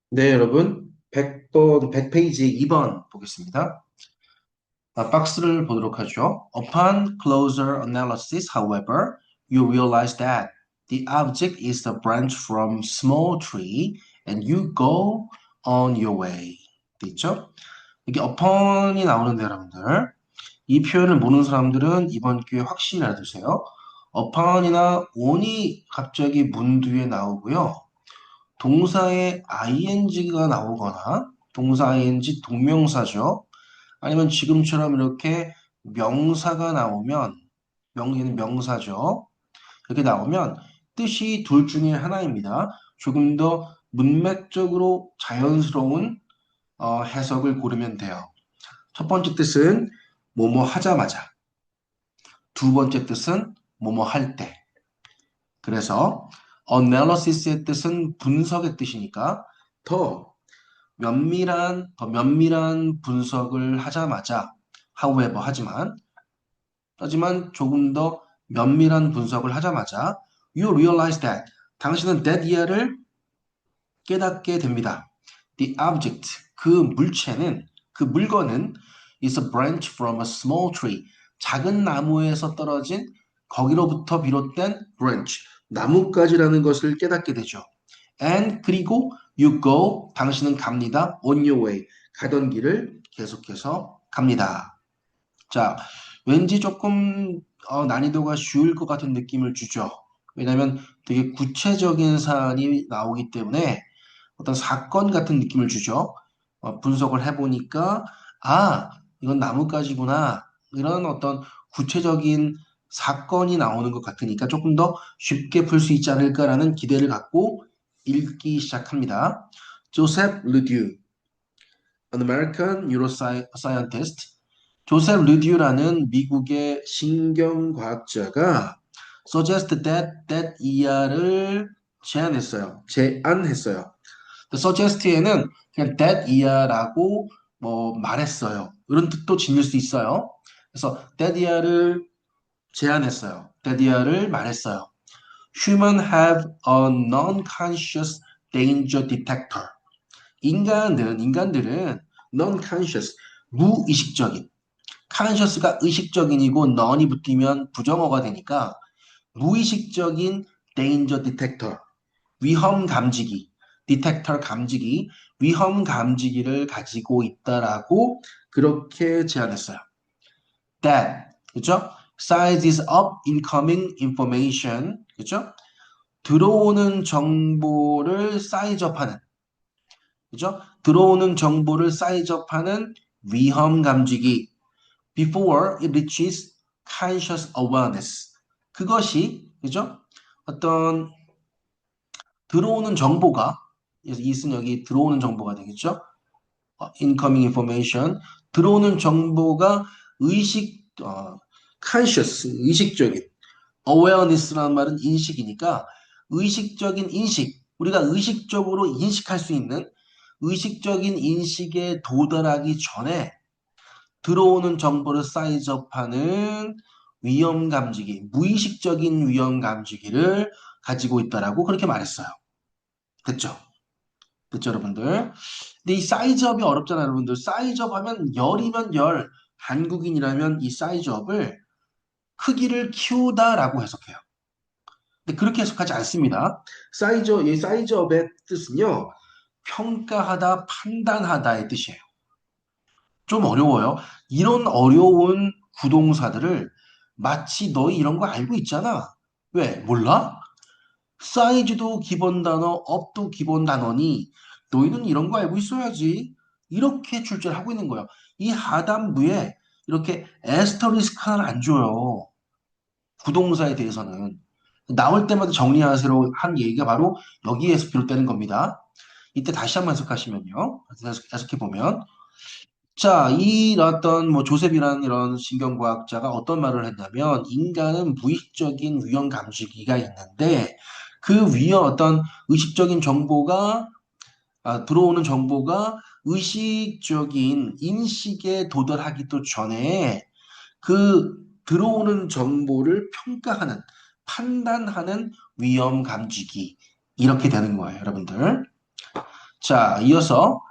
네, 여러분. 100번, 100페이지 2번 보겠습니다. 박스를 보도록 하죠. Upon closer analysis, however, you realize that the object is the branch from small tree and you go on your way. 있죠? 이게 upon이 나오는데 여러분들. 이 표현을 모르는 사람들은 이번 기회에 확실히 알아두세요. upon이나 on이 갑자기 문 뒤에 나오고요. 동사에 ing가 나오거나 동사 ing 동명사죠. 아니면 지금처럼 이렇게 명사가 나오면 얘는 명사죠. 이렇게 나오면 뜻이 둘 중에 하나입니다. 조금 더 문맥적으로 자연스러운 해석을 고르면 돼요. 첫 번째 뜻은 뭐뭐 하자마자. 두 번째 뜻은 뭐뭐 할 때. 그래서 analysis의 뜻은 분석의 뜻이니까 더 면밀한 분석을 하자마자, however, 하지만 조금 더 면밀한 분석을 하자마자, you realize that, 당신은 that year를 깨닫게 됩니다. The object, 그 물건은 is a branch from a small tree. 작은 나무에서 떨어진 거기로부터 비롯된 branch, 나뭇가지라는 것을 깨닫게 되죠. And 그리고 you go, 당신은 갑니다. On your way, 가던 길을 계속해서 갑니다. 자, 왠지 조금 난이도가 쉬울 것 같은 느낌을 주죠. 왜냐하면 되게 구체적인 사안이 나오기 때문에 어떤 사건 같은 느낌을 주죠. 분석을 해보니까 이건 나뭇가지구나. 이런 어떤 구체적인 사건이 나오는 것 같으니까 조금 더 쉽게 풀 수 있지 않을까라는 기대를 갖고 읽기 시작합니다. 조셉 르듀, an American neuroscientist. 조셉 르듀라는 미국의 신경과학자가 suggest that ER을 제안했어요. suggest에는 그냥 that year라고 뭐 말했어요. 이런 뜻도 지닐 수 있어요. 그래서 that year를 제안했어요. that year를 말했어요. Human have a non-conscious danger detector. 인간들은 non-conscious, 무의식적인, conscious가 의식적인이고 non이 붙으면 부정어가 되니까 무의식적인 danger detector, 위험 감지기, 디텍터 감지기, 위험 감지기를 가지고 있다라고 그렇게 제안했어요. That, 그죠? Sizes up incoming information, 그죠? 들어오는 정보를 사이즈업하는, 그죠? 들어오는 정보를 사이즈업하는 위험 감지기. Before it reaches conscious awareness. 그것이, 그죠? 어떤 들어오는 정보가, 그래서 이은 여기 들어오는 정보가 되겠죠? incoming information. 들어오는 정보가 conscious, 의식적인. awareness라는 말은 인식이니까 의식적인 인식, 우리가 의식적으로 인식할 수 있는 의식적인 인식에 도달하기 전에 들어오는 정보를 사이즈업하는 위험 감지기, 무의식적인 위험 감지기를 가지고 있다라고 그렇게 말했어요. 됐죠? 됐죠, 여러분들? 근데 이 사이즈업이 어렵잖아요, 여러분들. 사이즈업 하면 열이면 열, 한국인이라면 이 사이즈업을 크기를 키우다라고 해석해요. 근데 그렇게 해석하지 않습니다. 이 사이즈업의 뜻은요, 평가하다, 판단하다의 뜻이에요. 좀 어려워요. 이런 어려운 구동사들을 마치 너희 이런 거 알고 있잖아. 왜? 몰라? 사이즈도 기본 단어, 업도 기본 단어니 너희는 이런 거 알고 있어야지. 이렇게 출제를 하고 있는 거예요. 이 하단부에 이렇게 에스터리스크 하나 안 줘요. 구동사에 대해서는. 나올 때마다 정리하세요 한 얘기가 바로 여기에서 비롯되는 겁니다. 이때 다시 한번 해석하시면요. 해석해보면. 자, 이 어떤 뭐 조셉이라는 이런 신경과학자가 어떤 말을 했냐면 인간은 무의식적인 위험 감지기가 있는데 그 위험 어떤 의식적인 정보가 들어오는 정보가 의식적인 인식에 도달하기도 전에 그 들어오는 정보를 평가하는 판단하는 위험 감지기 이렇게 되는 거예요, 여러분들. 자, 이어서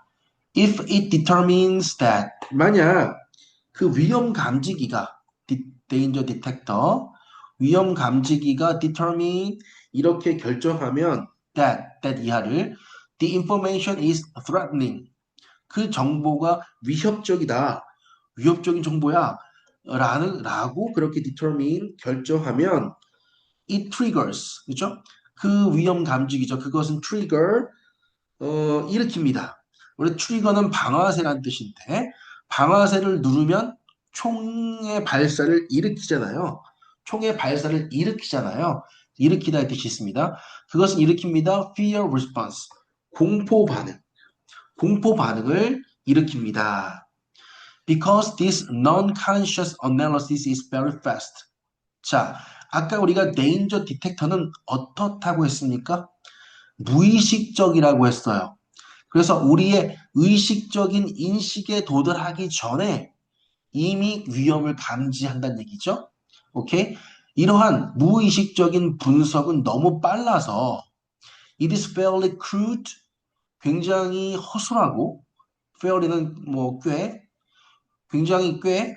if it determines that 만약 그 위험 감지기가 danger detector 위험 감지기가 determine 이렇게 결정하면 that 이하를 the information is threatening 그 정보가 위협적이다. 위협적인 정보야. 라고 그렇게 determine 결정하면 it triggers 그죠? 그 위험 감지기죠. 그것은 trigger 일으킵니다. 원래 트리거는 방아쇠란 뜻인데 방아쇠를 누르면 총의 발사를 일으키잖아요. 총의 발사를 일으키잖아요. 일으키다의 뜻이 있습니다. 그것은 일으킵니다. Fear response. 공포 반응. 공포 반응을 일으킵니다. Because this non-conscious analysis is very fast. 자, 아까 우리가 danger detector는 어떻다고 했습니까? 무의식적이라고 했어요. 그래서 우리의 의식적인 인식에 도달하기 전에 이미 위험을 감지한다는 얘기죠. 오케이? 이러한 무의식적인 분석은 너무 빨라서 it is fairly crude, 굉장히 허술하고 fairly는 뭐 굉장히 꽤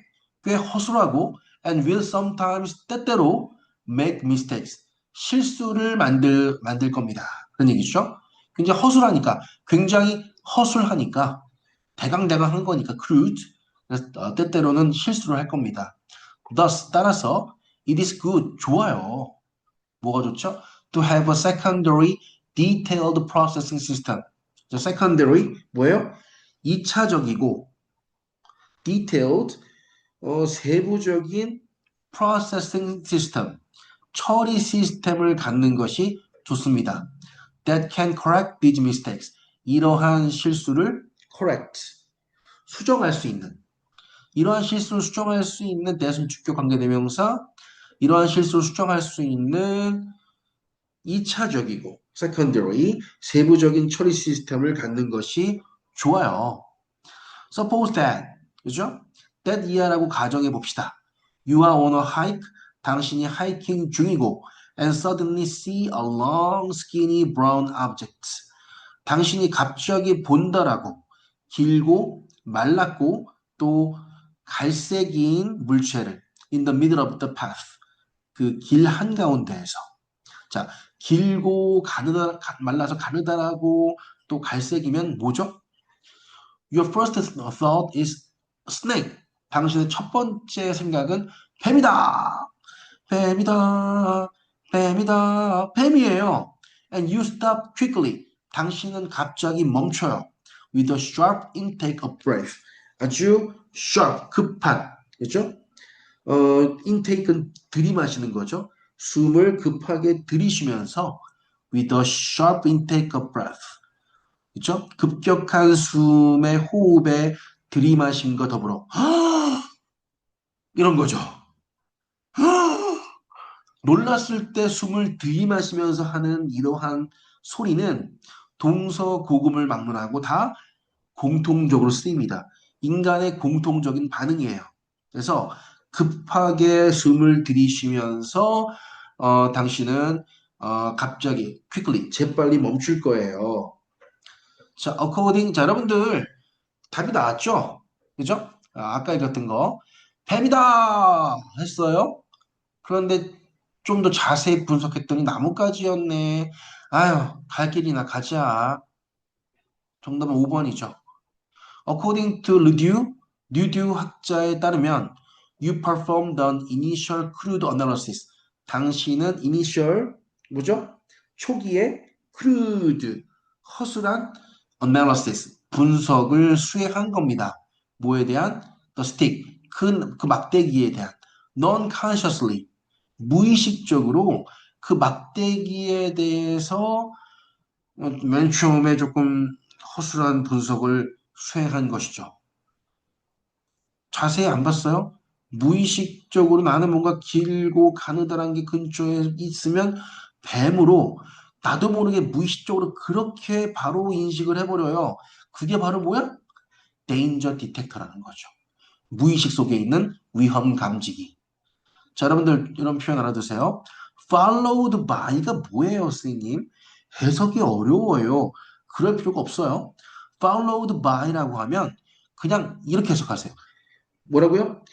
허술하고 and will sometimes 때때로 make mistakes, 실수를 만들 겁니다. 그런 얘기죠. 굉장히 허술하니까, 굉장히 허술하니까, 대강대강한 거니까, crude. 그래서 때때로는 실수를 할 겁니다. Thus, 따라서, it is good, 좋아요. 뭐가 좋죠? To have a secondary detailed processing system. secondary, 뭐예요? 2차적이고, detailed, 세부적인 processing system, 처리 시스템을 갖는 것이 좋습니다. That can correct these mistakes. 이러한 실수를 correct, 수정할 수 있는, 이러한 실수를 수정할 수 있는 대신 주격 관계대명사, 이러한 실수를 수정할 수 있는 2차적이고 secondary, 세부적인 처리 시스템을 갖는 것이 좋아요. Suppose that, 그죠? that 이하라고 가정해 봅시다. You are on a hike, 당신이 하이킹 중이고 and suddenly see a long skinny brown object. 당신이 갑자기 본다라고 길고 말랐고 또 갈색인 물체를 in the middle of the path. 그 길 한가운데에서. 자, 길고 말라서 가느다라고 또 갈색이면 뭐죠? Your first thought is snake. 당신의 첫 번째 생각은 뱀이다. 뱀이다. 뱀이다. 뱀이에요. And you stop quickly. 당신은 갑자기 멈춰요. With a sharp intake of breath. 아주 sharp, 급한. 그죠? intake는 들이마시는 거죠. 숨을 급하게 들이쉬면서 with a sharp intake of breath. 그렇죠? 급격한 숨의 호흡에 들이마심과 더불어 이런 거죠. 놀랐을 때 숨을 들이마시면서 하는 이러한 소리는 동서고금을 막론하고 다 공통적으로 쓰입니다. 인간의 공통적인 반응이에요. 그래서 급하게 숨을 들이쉬면서 당신은 갑자기 quickly 재빨리 멈출 거예요. 자, according 자 여러분들 답이 나왔죠? 그죠? 아까 읽었던 거 뱀이다 했어요. 그런데 좀 더 자세히 분석했더니 나뭇가지였네. 아유, 갈 길이나 가자. 정답은 5번이죠. According to 르듀 학자에 따르면 you performed an initial crude analysis. 당신은 initial 뭐죠? 초기에 crude 허술한 analysis 분석을 수행한 겁니다. 뭐에 대한? The stick 그 막대기에 대한 non-consciously 무의식적으로 그 막대기에 대해서 맨 처음에 조금 허술한 분석을 수행한 것이죠. 자세히 안 봤어요? 무의식적으로 나는 뭔가 길고 가느다란 게 근처에 있으면 뱀으로 나도 모르게 무의식적으로 그렇게 바로 인식을 해버려요. 그게 바로 뭐야? 데인저 디텍터라는 거죠. 무의식 속에 있는 위험 감지기. 자, 여러분들 이런 표현 알아두세요. followed by가 뭐예요, 선생님? 해석이 어려워요. 그럴 필요가 없어요. followed by라고 하면 그냥 이렇게 해석하세요. 뭐라고요?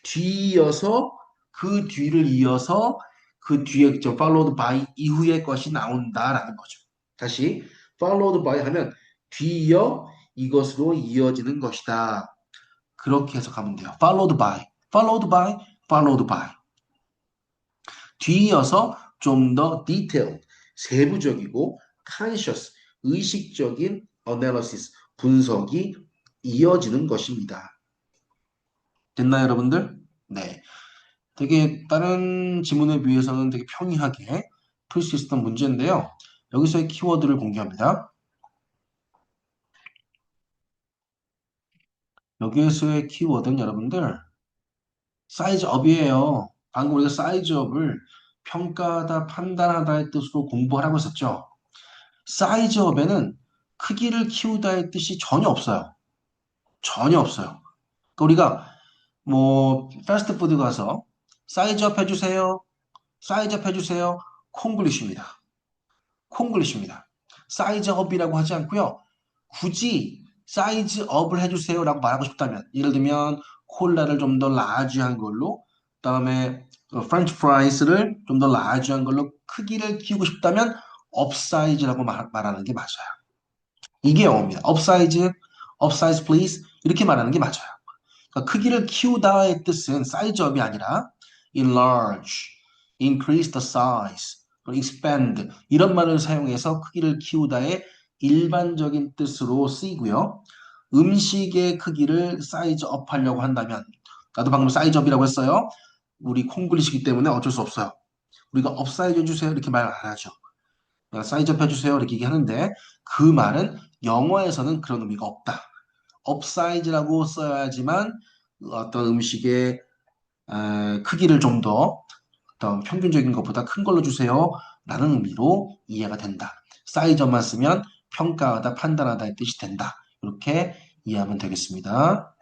뒤이어서 그 뒤를 이어서 그 뒤에 저 followed by 이후의 것이 나온다라는 거죠. 다시 followed by 하면 뒤이어 이것으로 이어지는 것이다. 그렇게 해석하면 돼요. followed by, followed by, followed by. 뒤이어서 좀 더 detailed, 세부적이고 conscious, 의식적인 analysis, 분석이 이어지는 것입니다. 됐나요, 여러분들? 네. 되게 다른 지문에 비해서는 되게 평이하게 풀 수 있었던 문제인데요. 여기서의 키워드를 공개합니다. 여기에서의 키워드는 여러분들 사이즈업이에요. 방금 우리가 사이즈업을 평가하다, 판단하다의 뜻으로 공부하라고 했었죠. 사이즈업에는 크기를 키우다의 뜻이 전혀 없어요. 전혀 없어요. 그러니까 우리가 뭐 패스트푸드 가서 사이즈업 해주세요. 사이즈업 해주세요. 콩글리쉬입니다. 콩글리쉬입니다. 사이즈업이라고 하지 않고요. 굳이 사이즈업을 해주세요라고 말하고 싶다면 예를 들면 콜라를 좀 더 라지한 걸로 그다음에 프렌치 프라이스를 좀 더 라지한 걸로 크기를 키우고 싶다면 업사이즈라고 말하는 게 맞아요. 이게 영어입니다. 업사이즈, 업사이즈 플리즈 이렇게 말하는 게 맞아요. 그러니까 크기를 키우다의 뜻은 사이즈업이 아니라 enlarge, increase the size, expand 이런 말을 사용해서 크기를 키우다의 일반적인 뜻으로 쓰이고요. 음식의 크기를 사이즈업 하려고 한다면 나도 방금 사이즈업이라고 했어요. 우리 콩글리시기 때문에 어쩔 수 없어요. 우리가 업사이즈 해주세요 이렇게 말 안 하죠. 사이즈업 해주세요 이렇게 얘기하는데 그 말은 영어에서는 그런 의미가 없다. 업사이즈라고 써야지만 어떤 음식의 크기를 좀 더 어떤 평균적인 것보다 큰 걸로 주세요 라는 의미로 이해가 된다. 사이즈만 쓰면 평가하다, 판단하다의 뜻이 된다. 이렇게 이해하면 되겠습니다.